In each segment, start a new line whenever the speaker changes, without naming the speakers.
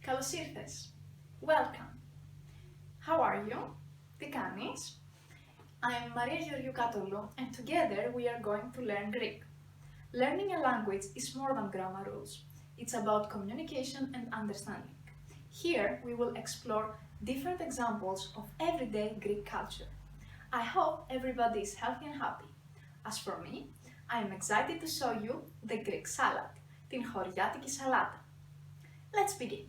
Καλώς ήρθες. Welcome. How are you? Τι κάνεις? I'm Maria Georgiou Katoulou and together we are going to learn Greek. Learning a language is more than grammar rules. It's about communication and understanding. Here we will explore different examples of everyday Greek culture. I hope everybody is healthy and happy. As for me, I am excited to show you the Greek salad, την χωριάτικη σαλάτα. Let's begin.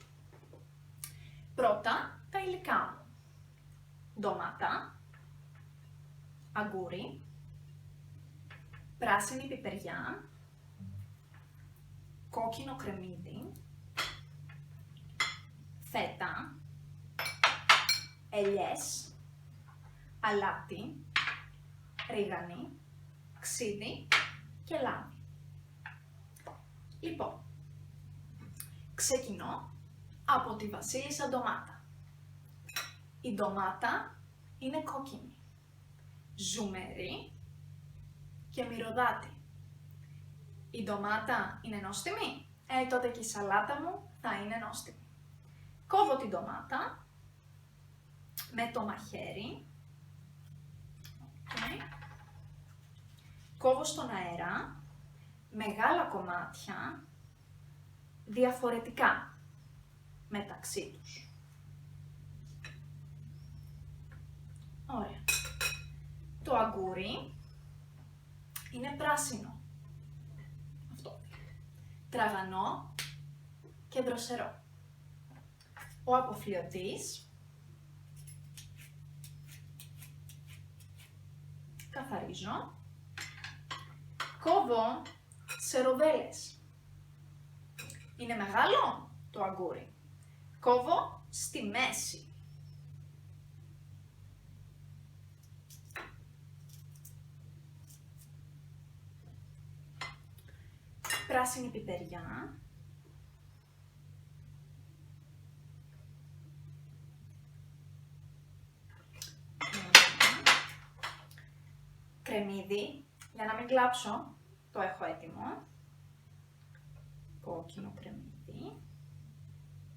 Πρώτα, τα υλικά μου. Ντομάτα, αγκούρι, πράσινη πιπεριά, κόκκινο κρεμμύδι, φέτα, ελιές, αλάτι, ρίγανη, ξύδι και λάδι. Λοιπόν, ξεκινώ από τη βασίλισσα ντομάτα. Η ντομάτα είναι κόκκινη, ζουμερή και μυρωδάτη. Η ντομάτα είναι νόστιμη, τότε και η σαλάτα μου θα είναι νόστιμη. Κόβω την ντομάτα με το μαχαίρι. Κόβω στον αέρα μεγάλα κομμάτια διαφορετικά μεταξύ τους. Ωραία. Το αγκούρι είναι πράσινο. Αυτό. Τραγανό και δροσερό. Ο αποφλιωτής καθαρίζω. Κόβω σε ροδέλες. Είναι μεγάλο το αγκούρι. Κόβω στη μέση. Πράσινη πιπεριά. Κρεμμύδι. Για να μην κλάψω, το έχω έτοιμο. Κόκκινο κρεμμύδι.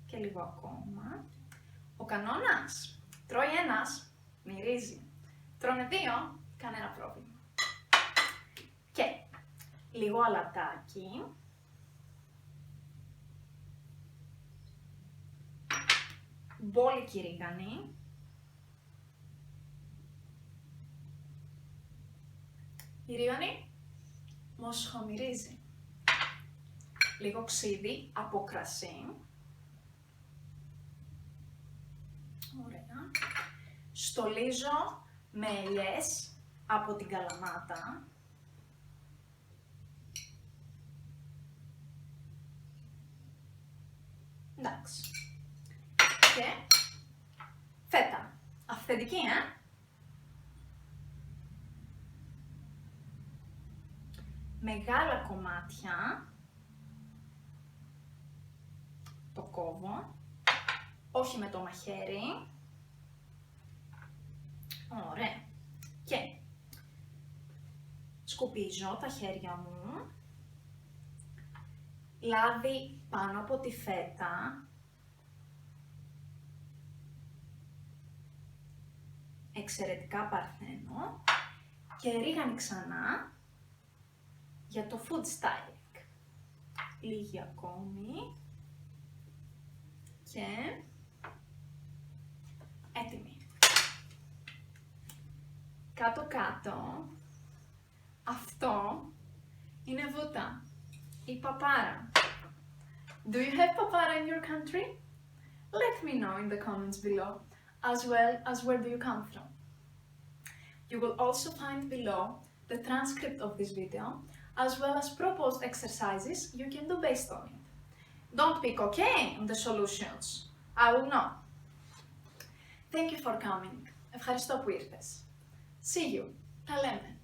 Και λίγο ακόμα. Ο κανόνας. Τρώει ένας, μυρίζει. Τρώνε δύο, κανένα πρόβλημα. Και λίγο αλατάκι. Μπόλικη ρίγανη. Η ρίγανη μοσχομυρίζει. Λίγο ξύδι από κρασί. Ωραία. Στολίζω με ελιές από την Καλαμάτα. Εντάξει. Και φέτα. Αυθεντική, Μεγάλα κομμάτια. Το κόβω. Όχι με το μαχαίρι. Ωραία. Και σκουπίζω τα χέρια μου. Λάδι πάνω από τη φέτα. Εξαιρετικά παρθένο. Και ρίγανη ξανά για το food styling. Λίγη ακόμη. Και έτοιμη. Κάτω-κάτω, αυτό είναι βούτα, η παπάρα. Do you have papara in your country? Let me know in the comments below, as well as where do you come from. You will also find below the transcript of this video, as well as proposed exercises you can do based on it. Don't pick okay on the solutions. I will know. Thank you for coming. Ευχαριστώ που ήρθες. See you. Τα λέμε.